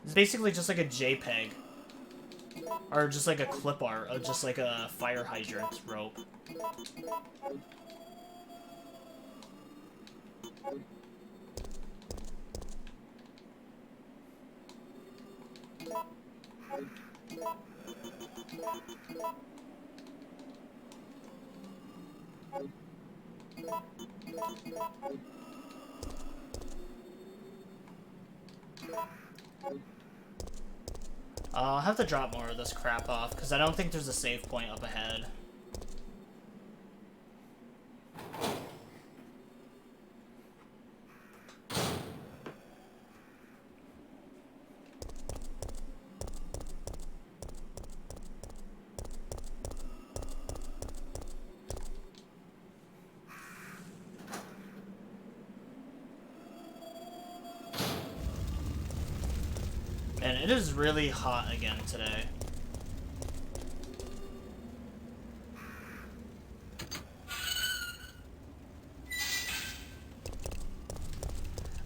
It's basically just like a JPEG. Or just like a clip art of just like a fire hydrant rope. I'll have to drop more of this crap off, because I don't think there's a save point up ahead. And it is really hot again today.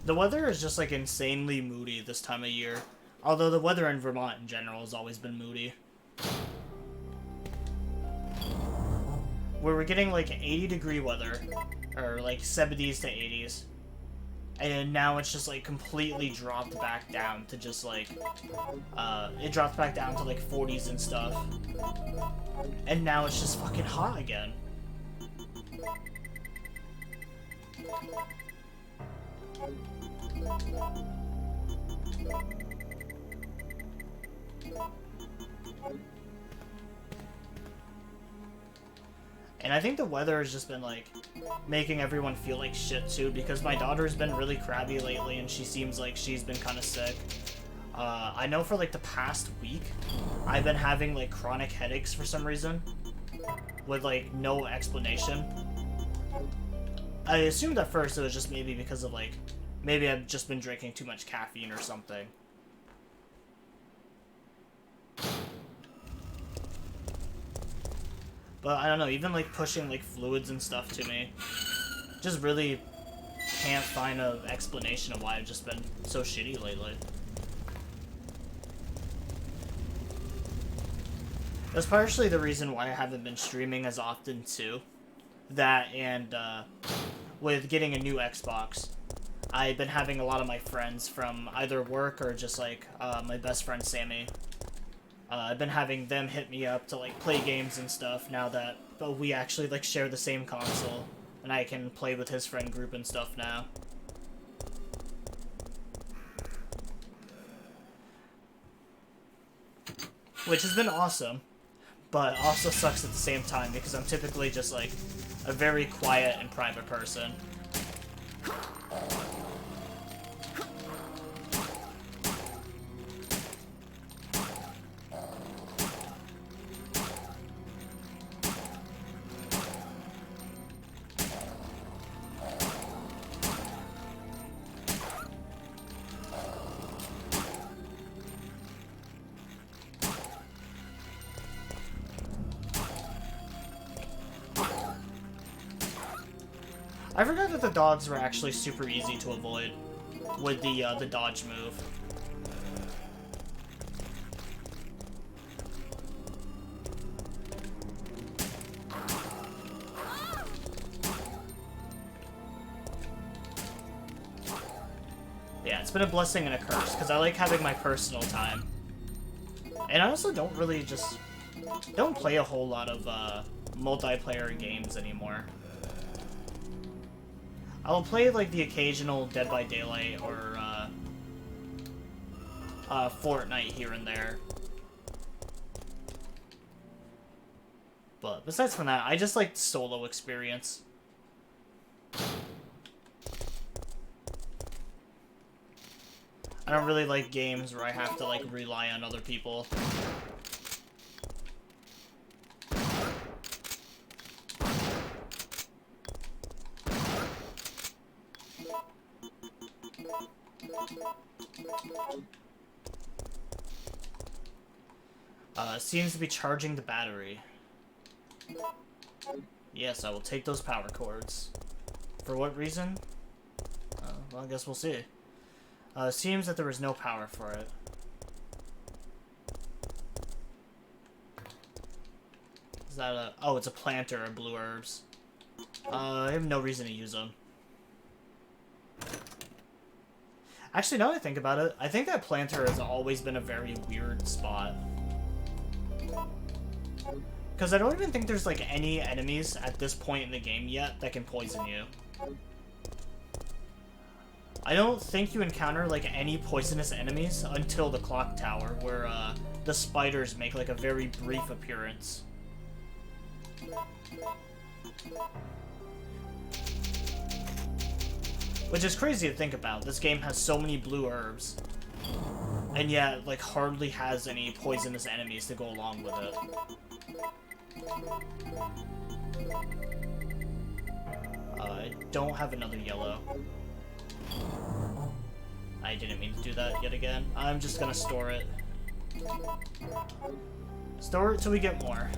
The weather is just like insanely moody this time of year. Although the weather in Vermont in general has always been moody. Where we're getting like 80-degree weather, or like 70s to 80s. And now it's just like completely dropped back down to just like, it dropped back down to like 40s and stuff. And now it's just fucking hot again. And I think the weather has just been like making everyone feel like shit too, because my daughter's been really crabby lately and she seems like she's been kind of sick. I know for like the past week I've been having like chronic headaches for some reason with like no explanation. I assumed at first it was just maybe because of like, maybe I've just been drinking too much caffeine or something. But I don't know, even like pushing like fluids and stuff to me, just really can't find an explanation of why I've just been so shitty lately. That's partially the reason why I haven't been streaming as often too. That and with getting a new Xbox, I've been having a lot of my friends from either work or just like my best friend Sammy. I've been having them hit me up to like play games and stuff now that we actually like share the same console, and I can play with his friend group and stuff now. Which has been awesome, but also sucks at the same time because I'm typically just like a very quiet and private person. I forgot that the dodges were actually super easy to avoid with the dodge move. Yeah, it's been a blessing and a curse, because I like having my personal time. And I also don't really don't play a whole lot of multiplayer games anymore. I'll play like the occasional Dead by Daylight or Fortnite here and there. But besides from that, I just like solo experience. I don't really like games where I have to like rely on other people. Seems to be charging the battery. Yes, I will take those power cords. For what reason? Well, I guess we'll see. Seems that there was no power for it. Is that a... Oh, it's a planter of blue herbs. I have no reason to use them. Actually, now that I think about it, I think that planter has always been a very weird spot. Because I don't even think there's, like, any enemies at this point in the game yet that can poison you. I don't think you encounter, like, any poisonous enemies until the clock tower, where, the spiders make, like, a very brief appearance. Which is crazy to think about. This game has so many blue herbs. And yet, like, hardly has any poisonous enemies to go along with it. I don't have another yellow. I didn't mean to do that yet again. I'm just gonna store it. Store it till we get more.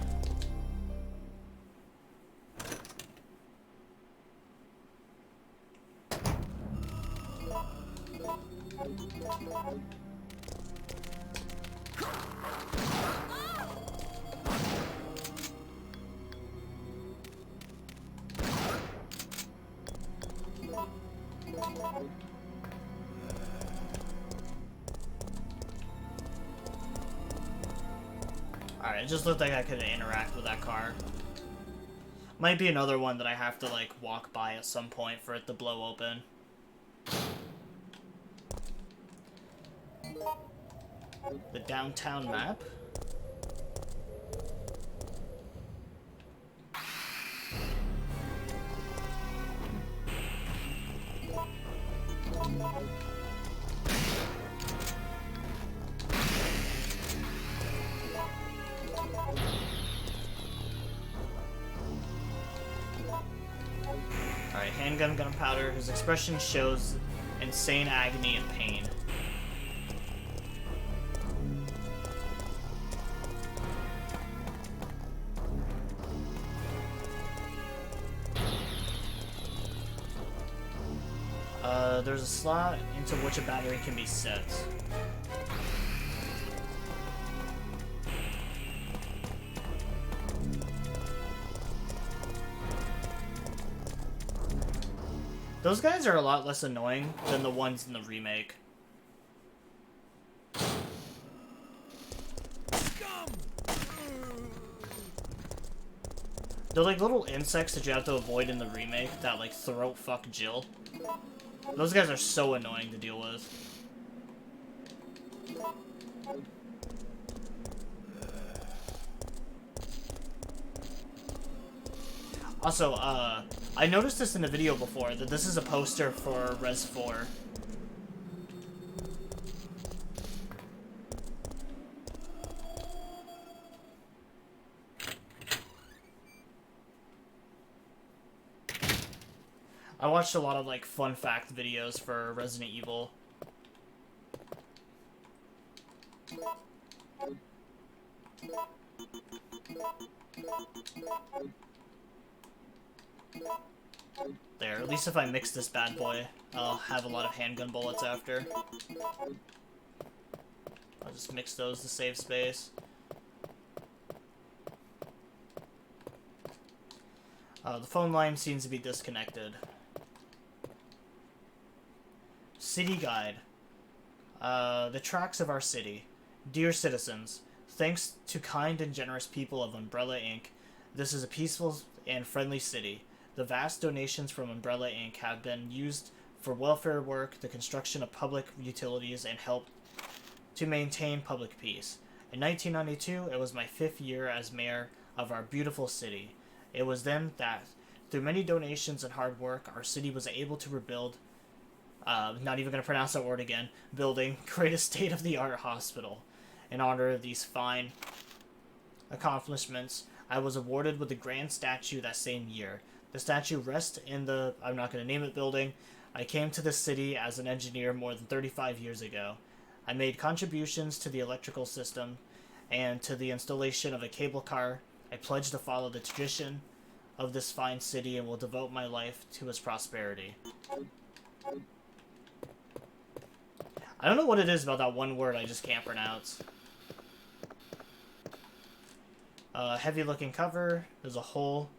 Alright, it just looked like I could interact with that car. Might be another one that I have to, like, walk by at some point for it to blow open. The downtown map? Alright, handgun gunpowder. His expression shows insane agony and pain. There's a slot into which a battery can be set. Those guys are a lot less annoying than the ones in the remake. They're like little insects that you have to avoid in the remake that like throat fuck Jill. Those guys are so annoying to deal with. Also, I noticed this in a video before, that this is a poster for Res 4. I watched a lot of, like, fun fact videos for Resident Evil. There, at least if I mix this bad boy, I'll have a lot of handgun bullets after. I'll just mix those to save space. The phone line seems to be disconnected. City Guide. The tracks of our city. Dear citizens, thanks to kind and generous people of Umbrella Inc., this is a peaceful and friendly city. The vast donations from Umbrella Inc. have been used for welfare work, the construction of public utilities, and help to maintain public peace. In 1992, it was my 5th year as mayor of our beautiful city. It was then that, through many donations and hard work, our city was able to rebuild, not even going to pronounce that word again, building, create a state-of-the-art hospital. In honor of these fine accomplishments, I was awarded with a grand statue that same year. The statue rests in the, I'm not going to name it, building. I came to this city as an engineer more than 35 years ago. I made contributions to the electrical system and to the installation of a cable car. I pledged to follow the tradition of this fine city and will devote my life to its prosperity. I don't know what it is about that one word I just can't pronounce. Heavy looking cover. There's a hole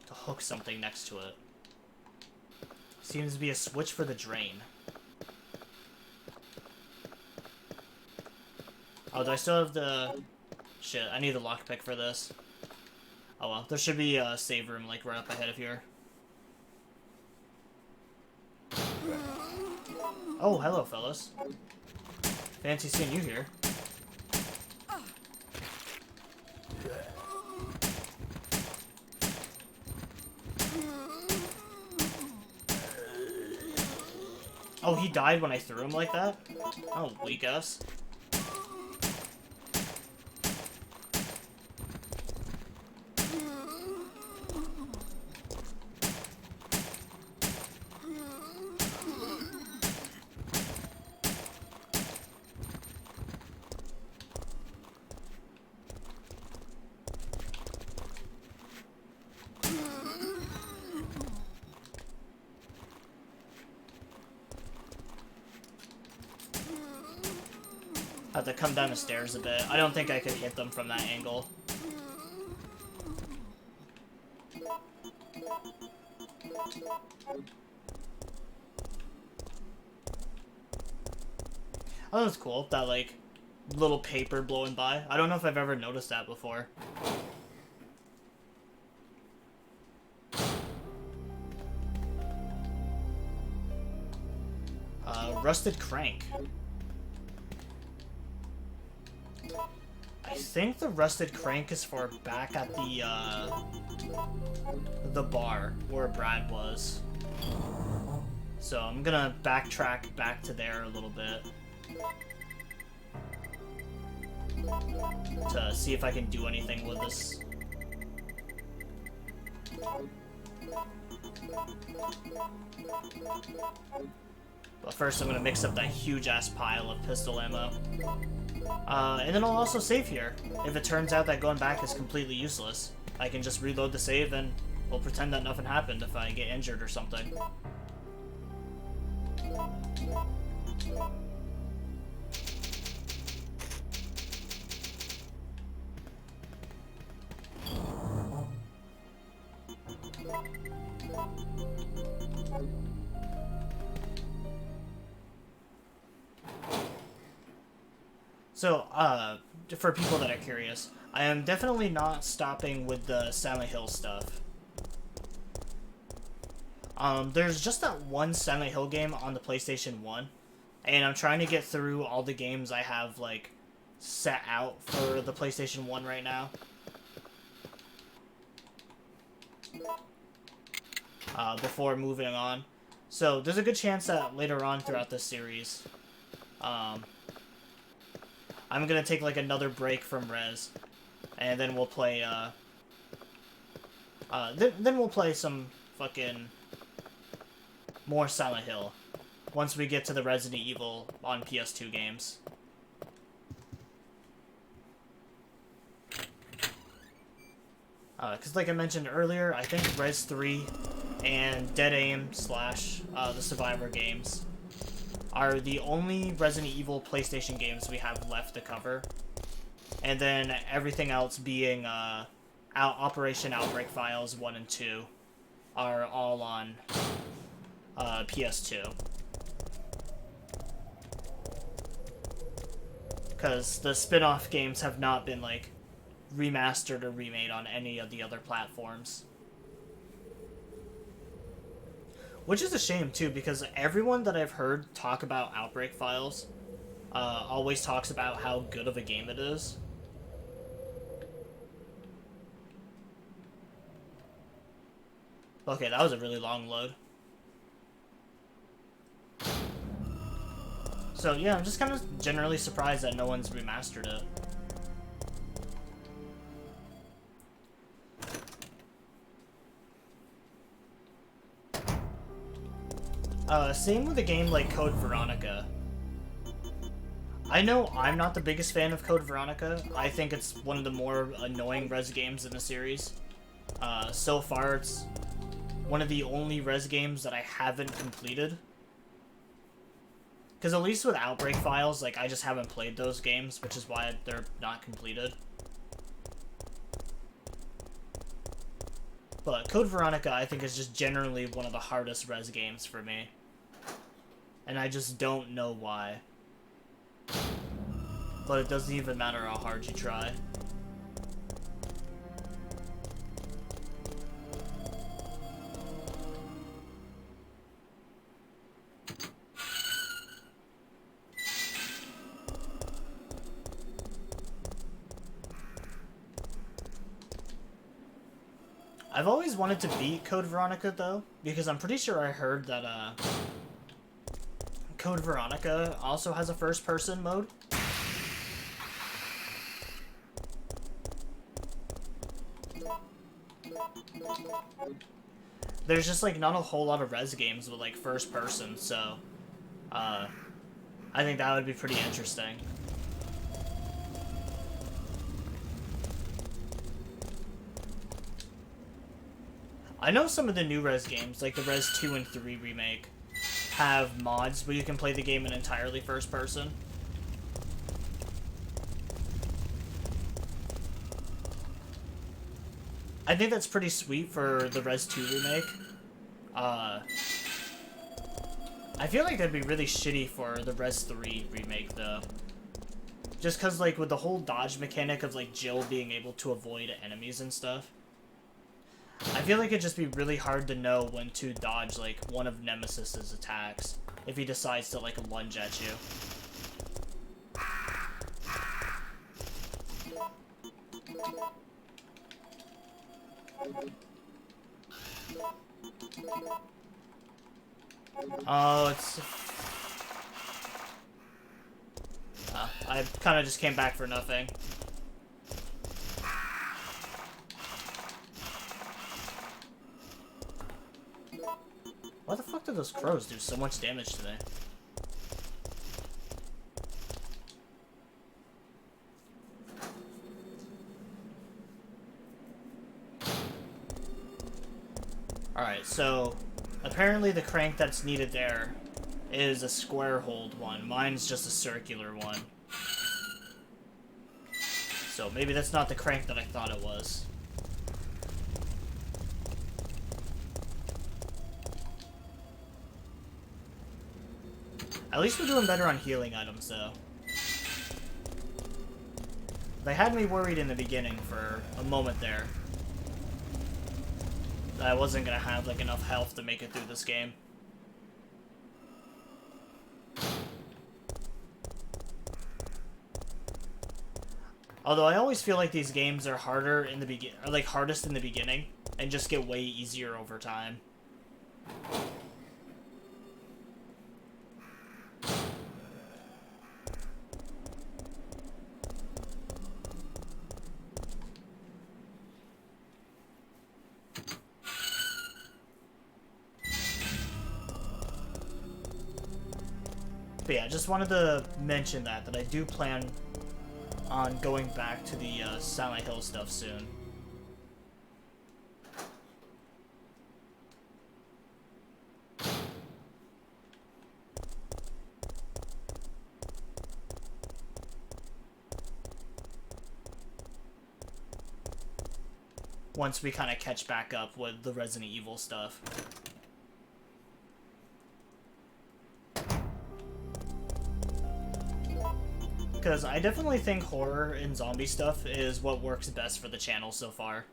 to hook something next to it. Seems to be a switch for the drain. Oh, do I still have the... Shit, I need the lockpick for this. Oh well, there should be a save room, like, right up ahead of here. Oh, hello, fellas. Fancy seeing you here. Oh, he died when I threw him like that? Oh, weak ass. I have to come down the stairs a bit. I don't think I could hit them from that angle. Oh, that was cool. That, like, little paper blowing by. I don't know if I've ever noticed that before. Rusted crank. I think the rusted crank is for back at the bar where Brad was. So I'm gonna backtrack back to there a little bit to see if I can do anything with this. But first I'm gonna mix up that huge ass pile of pistol ammo. And then I'll also save here. If it turns out that going back is completely useless, I can just reload the save and we'll pretend that nothing happened if I get injured or something. So, for people that are curious, I am definitely not stopping with the Silent Hill stuff. There's just that one Silent Hill game on the PlayStation 1, and I'm trying to get through all the games I have, like, set out for the PlayStation 1 right now. Before moving on. So, there's a good chance that later on throughout this series, I'm gonna take, like, another break from Rez, and then we'll play, then we'll play some fucking more Silent Hill once we get to the Resident Evil on PS2 games. Because like I mentioned earlier, I think Rez 3 and Dead Aim / the Survivor games are the only Resident Evil PlayStation games we have left to cover. And then everything else being Operation Outbreak Files 1 and 2 are all on PS2. Because the spin-off games have not been, like, remastered or remade on any of the other platforms. Which is a shame, too, because everyone that I've heard talk about Outbreak Files always talks about how good of a game it is. Okay, that was a really long load. So, yeah, I'm just kind of generally surprised that no one's remastered it. Same with a game like Code Veronica. I know I'm not the biggest fan of Code Veronica. I think it's one of the more annoying Rez games in the series. So far, it's one of the only res games that I haven't completed. Because at least with Outbreak Files, like, I just haven't played those games, which is why they're not completed. But Code Veronica, I think, is just generally one of the hardest res games for me. And I just don't know why. But it doesn't even matter how hard you try. I've always wanted to beat Code Veronica, though, because I'm pretty sure I heard that, Code Veronica also has a first-person mode. There's just, like, not a whole lot of res games with, like, first-person, so, I think that would be pretty interesting. I know some of the new Res games, like the Res 2 and 3 remake, have mods where you can play the game in entirely first person. I think that's pretty sweet for the Res 2 remake. I feel like that'd be really shitty for the Res 3 remake, though. Just because, like, with the whole dodge mechanic of, like, Jill being able to avoid enemies and stuff, I feel like it'd just be really hard to know when to dodge, like, one of Nemesis's attacks if he decides to, like, lunge at you. Oh, it's... I kind of just came back for nothing. Why the fuck do those crows do so much damage to me? Alright, so apparently the crank that's needed there is a square hold one. Mine's just a circular one. So maybe that's not the crank that I thought it was. At least we're doing better on healing items, though. They had me worried in the beginning for a moment there that I wasn't gonna have, like, enough health to make it through this game. Although I always feel like these games are harder in the hardest in the beginning, and just get way easier over time. But yeah, just wanted to mention that I do plan on going back to the Silent Hill stuff soon. Once we kind of catch back up with the Resident Evil stuff. Because I definitely think horror and zombie stuff is what works best for the channel so far.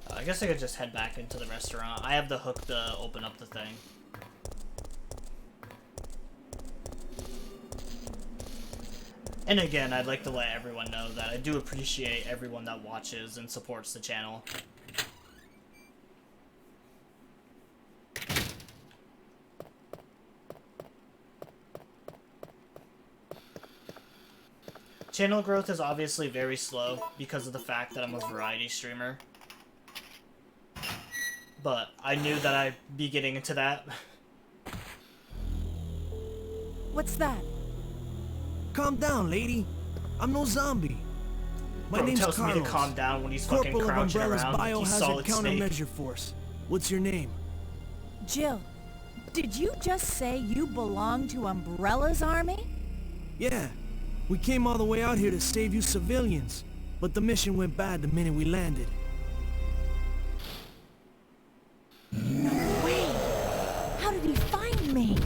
I guess I could just head back into the restaurant. I have the hook to open up the thing. And again, I'd like to let everyone know that I do appreciate everyone that watches and supports the channel. Channel growth is obviously very slow because of the fact that I'm a variety streamer. But I knew that I'd be getting into that. What's that? Calm down, lady. I'm no zombie. My Bro name's tells Carlos. me to calm down when he's fucking Corporal of crouching Umbrella's around like he's Biohazard Solid Snake. Countermeasure Force. What's your name? Jill, did you just say you belong to Umbrella's army? Yeah. We came all the way out here to save you civilians, but the mission went bad the minute we landed. No way! How did he find me?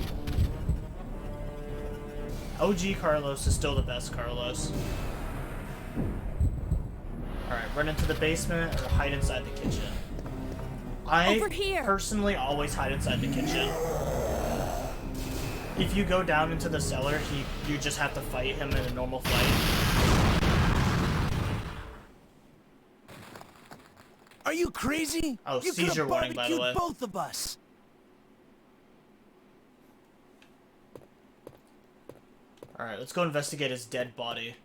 OG Carlos is still the best Carlos. Alright, run into the basement or hide inside the kitchen. Over here. Personally always hide inside the kitchen. If you go down into the cellar, you just have to fight him in a normal fight. Are you crazy? Oh, you seizure warning, by the way. Both of us. Alright, let's go investigate his dead body.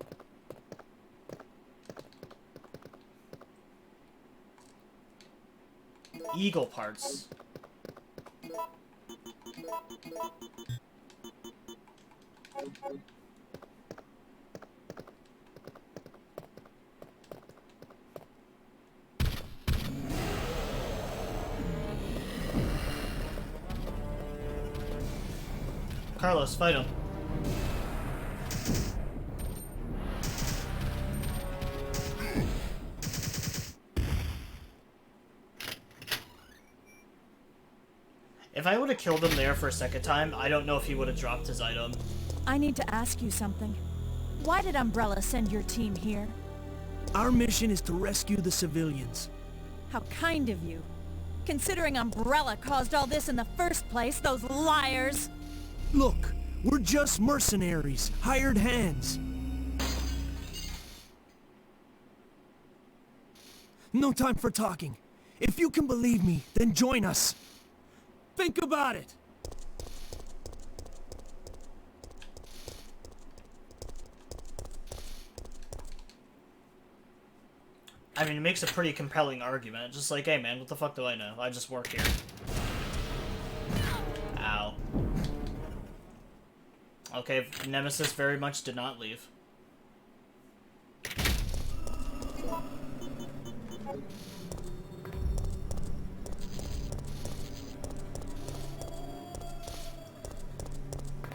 Eagle parts. Carlos, fight him. If I would have killed him there for a second time, I don't know if he would have dropped his item. I need to ask you something. Why did Umbrella send your team here? Our mission is to rescue the civilians. How kind of you. Considering Umbrella caused all this in the first place, those liars! Look, we're just mercenaries, hired hands. No time for talking. If you can believe me, then join us. Think about it! I mean, it makes a pretty compelling argument. Just like, hey man, what the fuck do I know? I just work here. Ow. Okay, Nemesis very much did not leave.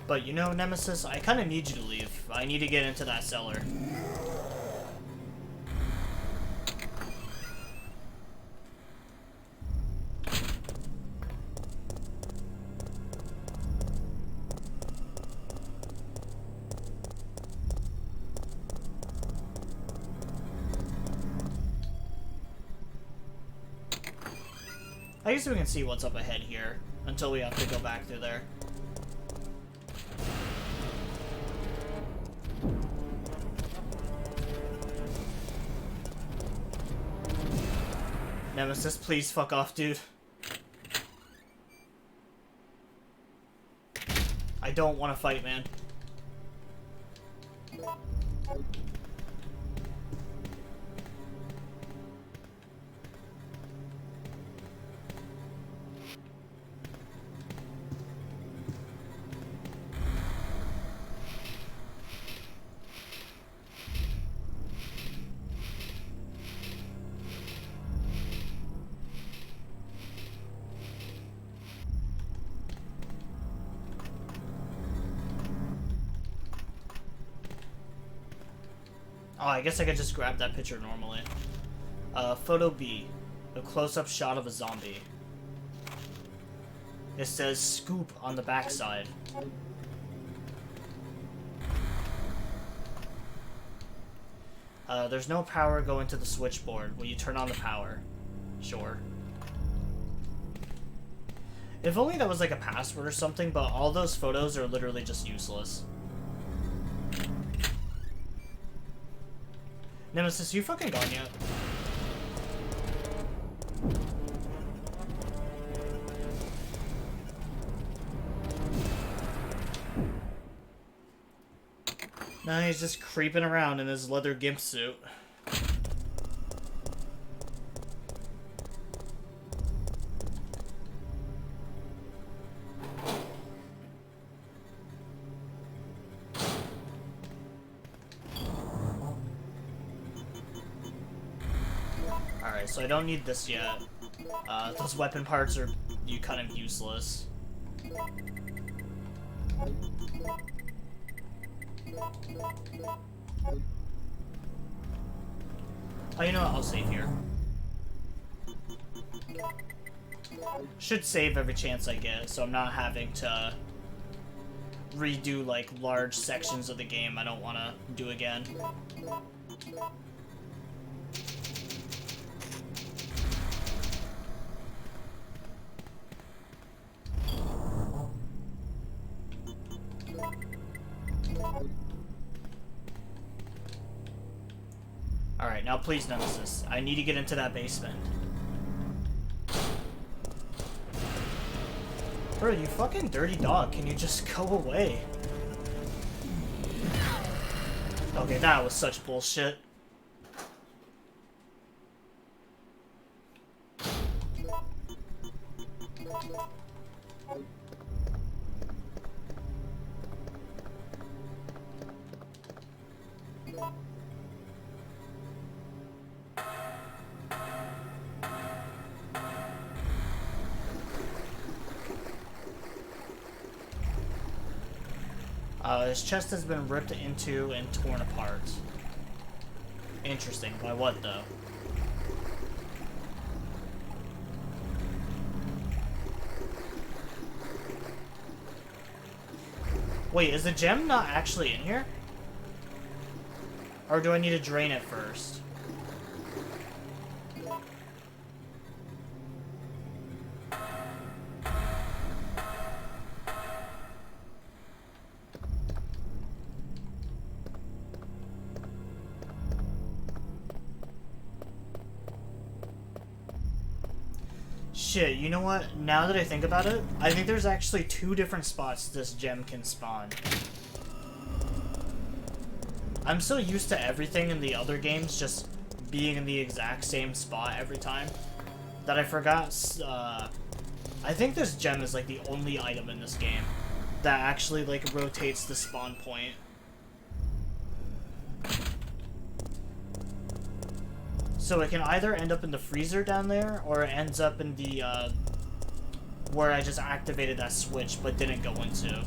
But you know, Nemesis, I kind of need you to leave. I need to get into that cellar. I guess we can see what's up ahead here until we have to go back through there. Nemesis, please fuck off, dude. I don't want to fight, man. Oh, I guess I could just grab that picture normally. Photo B. A close-up shot of a zombie. It says scoop on the backside. There's no power going to the switchboard. Will you turn on the power? Sure. If only that was like a password or something, but all those photos are literally just useless. Nemesis, you fucking gone yet? Now he's just creeping around in his leather gimp suit. Alright, so I don't need this yet. Those weapon parts are kind of useless. Oh, you know what? I'll save here. Should save every chance I get, so I'm not having to redo, like, large sections of the game I don't want to do again. Alright, now please, Nemesis. I need to get into that basement. Bro, you fucking dirty dog. Can you just go away? Okay, that was such bullshit. His chest has been ripped into and torn apart. Interesting. By what, though? Wait, is the gem not actually in here? Or do I need to drain it first? Shit, you know what? Now that I think about it, I think there's actually 2 different spots this gem can spawn. I'm so used to everything in the other games just being in the exact same spot every time that I forgot. I think this gem is like the only item in this game that actually like rotates the spawn point. So it can either end up in the freezer down there, or it ends up in the, where I just activated that switch but didn't go into.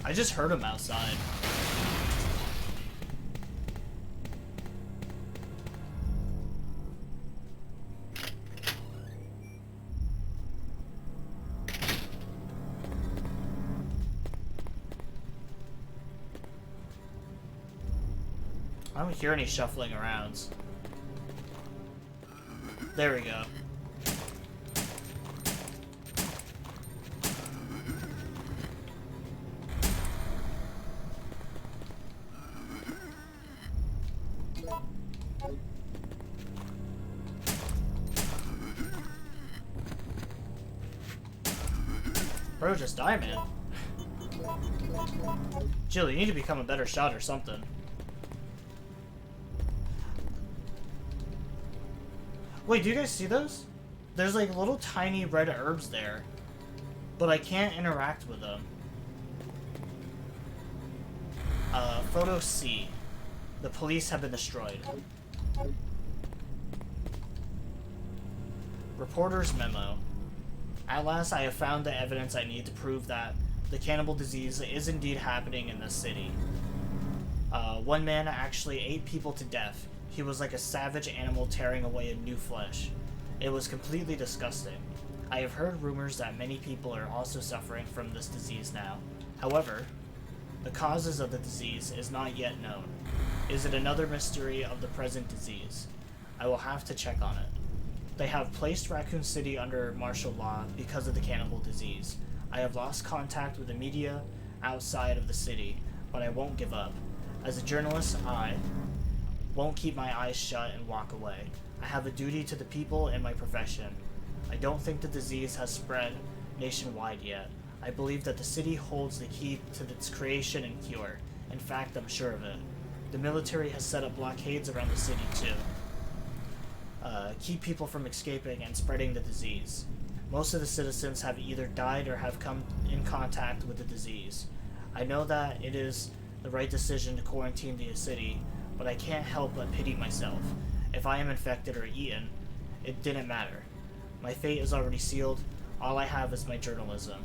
I just heard him outside. I don't hear any shuffling around. There we go. Bro, just die, man. Jill, you need to become a better shot or something. Wait, do you guys see those? There's like little tiny red herbs there, but I can't interact with them. Photo C. The police have been destroyed. Reporter's memo. At last, I have found the evidence I need to prove that the cannibal disease is indeed happening in this city. One man actually ate people to death. He was like a savage animal tearing away at new flesh. It was completely disgusting. I have heard rumors that many people are also suffering from this disease now. However, the causes of the disease is not yet known. Is it another mystery of the present disease? I will have to check on it. They have placed Raccoon City under martial law because of the cannibal disease. I have lost contact with the media outside of the city, but I won't give up. As a journalist, I won't keep my eyes shut and walk away. I have a duty to the people in my profession. I don't think the disease has spread nationwide yet. I believe that the city holds the key to its creation and cure. In fact, I'm sure of it. The military has set up blockades around the city too. Keep people from escaping and spreading the disease. Most of the citizens have either died or have come in contact with the disease. I know that it is the right decision to quarantine the city, but I can't help but pity myself. If I am infected or eaten, it didn't matter. My fate is already sealed. All I have is my journalism.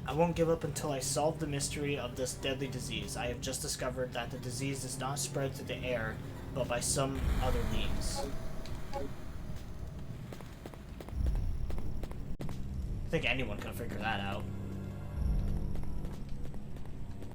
I won't give up until I solve the mystery of this deadly disease. I have just discovered that the disease is not spread through the air, but by some other means. I think anyone can figure that out.